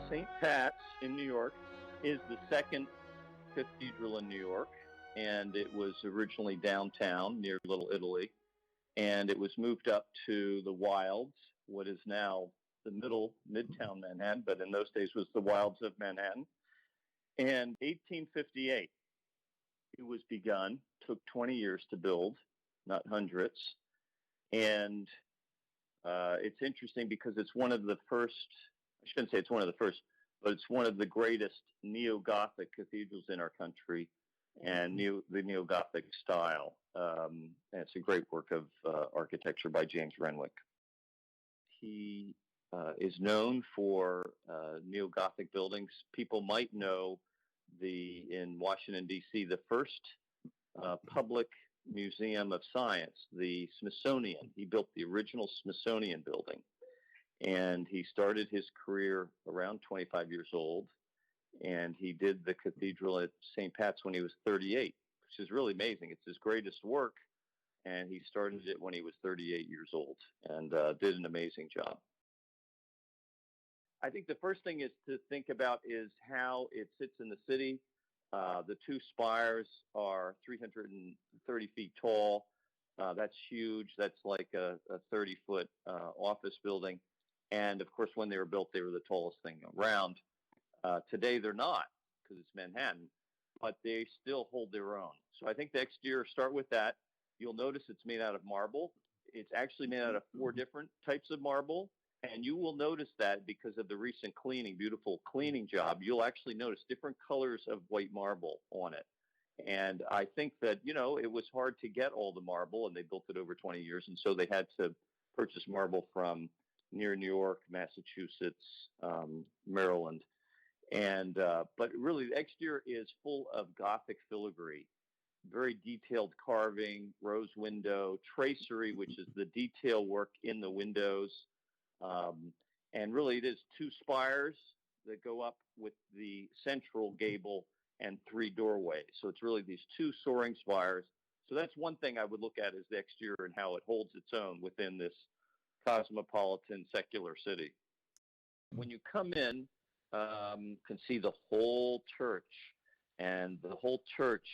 St. Pat's in New York is the second cathedral in New York, and it was originally downtown near Little Italy, and it was moved up to the Wilds, what is now the Midtown Manhattan, but in those days was the Wilds of Manhattan. And 1858, it was begun, took 20 years to build, not hundreds. And it's interesting because it's one of the first, I shouldn't say it's one of the first, but it's one of the greatest neo-Gothic cathedrals in our country, and the neo-Gothic style. And it's a great work of architecture by James Renwick. He is known for neo-Gothic buildings. People might know in Washington, D.C., the first public museum of science, the Smithsonian. He built the original Smithsonian building, and he started his career around 25 years old, and he did the cathedral at St. Pat's when he was 38, which is really amazing. It's his greatest work, and he started it when he was 38 years old and did an amazing job. I think the first thing is to think about is how it sits in the city. The two spires are 330 feet tall. That's huge. That's like a 30-foot office building. And, of course, when they were built, they were the tallest thing around. Today, they're not because it's Manhattan, but they still hold their own. So I think the exterior, start with that. You'll notice it's made out of marble. It's actually made out of 4 different types of marble. And you will notice that because of the recent beautiful cleaning job, you'll actually notice different colors of white marble on it. And I think that, it was hard to get all the marble, and they built it over 20 years. And so they had to purchase marble from near New York, Massachusetts, Maryland. And but really, the exterior is full of Gothic filigree, very detailed carving, rose window, tracery, which is the detail work in the windows. And really, it is 2 spires that go up with the central gable and 3 doorways. So it's really these 2 soaring spires. So that's one thing I would look at is the exterior and how it holds its own within this cosmopolitan secular city. When you come in, you can see the whole church, and the whole church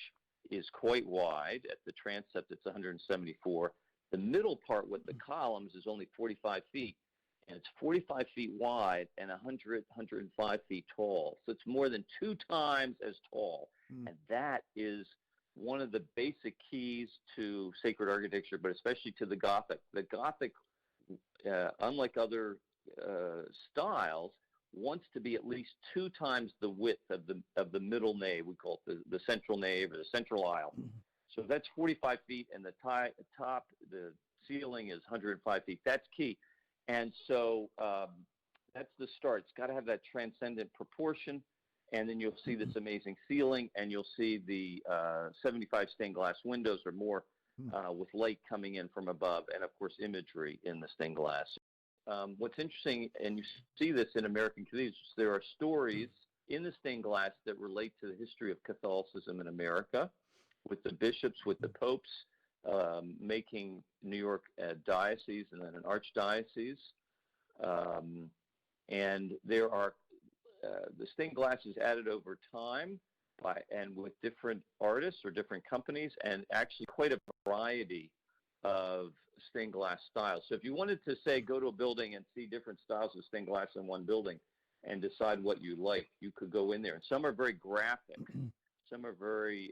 is quite wide. At the transept, it's 174. The middle part with the columns is only 45 feet. And it's 45 feet wide and 105 feet tall. So it's more than 2 times as tall. And that is one of the basic keys to sacred architecture, but especially to the Gothic. The Gothic, unlike other styles, wants to be at least 2 times the width of the middle nave. We call it the central nave or the central aisle. So that's 45 feet, and the ceiling is 105 feet. That's key. And so that's the start. It's got to have that transcendent proportion, and then you'll see this amazing ceiling, and you'll see the 75 stained glass windows or more with light coming in from above, and, of course, imagery in the stained glass. What's interesting, and you see this in American cathedrals, there are stories in the stained glass that relate to the history of Catholicism in America, with the bishops, with the popes, making New York a diocese and then an archdiocese. And there are the stained glass is added over time and with different artists or different companies, and actually quite a variety of stained glass styles. So if you wanted to, say, go to a building and see different styles of stained glass in one building and decide what you like, you could go in there. And some are very graphic. Some are very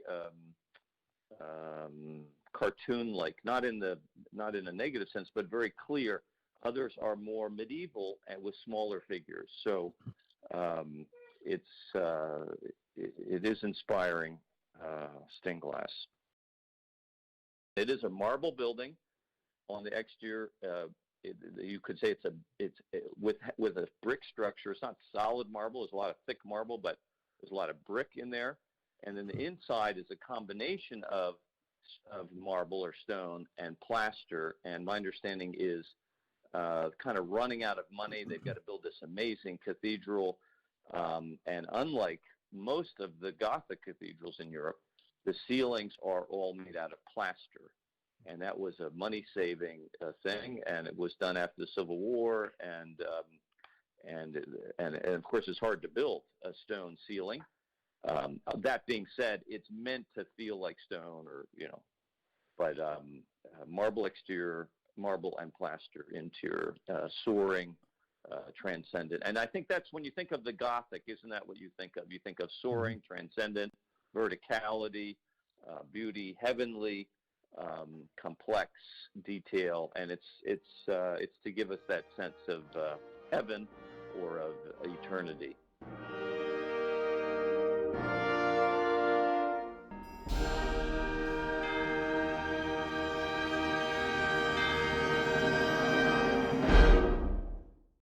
cartoon-like, not in a negative sense, but very clear. Others are more medieval and with smaller figures. So it is inspiring stained glass. It is a marble building. On the exterior, you could say it's with a brick structure. It's not solid marble. There's a lot of thick marble, but there's a lot of brick in there. And then the inside is a combination of marble or stone and plaster. And my understanding is kind of running out of money. They've got to build this amazing cathedral. And unlike most of the Gothic cathedrals in Europe, the ceilings are all made out of plaster. And that was a money-saving thing, and it was done after the Civil War. And and of course it's hard to build a stone ceiling. That being said, it's meant to feel like stone, or but marble exterior, marble and plaster interior, soaring, transcendent. And I think that's when you think of the Gothic, isn't that what you think of? You think of soaring, transcendent, verticality, beauty, heavenly, complex detail, and it's to give us that sense of heaven or of eternity.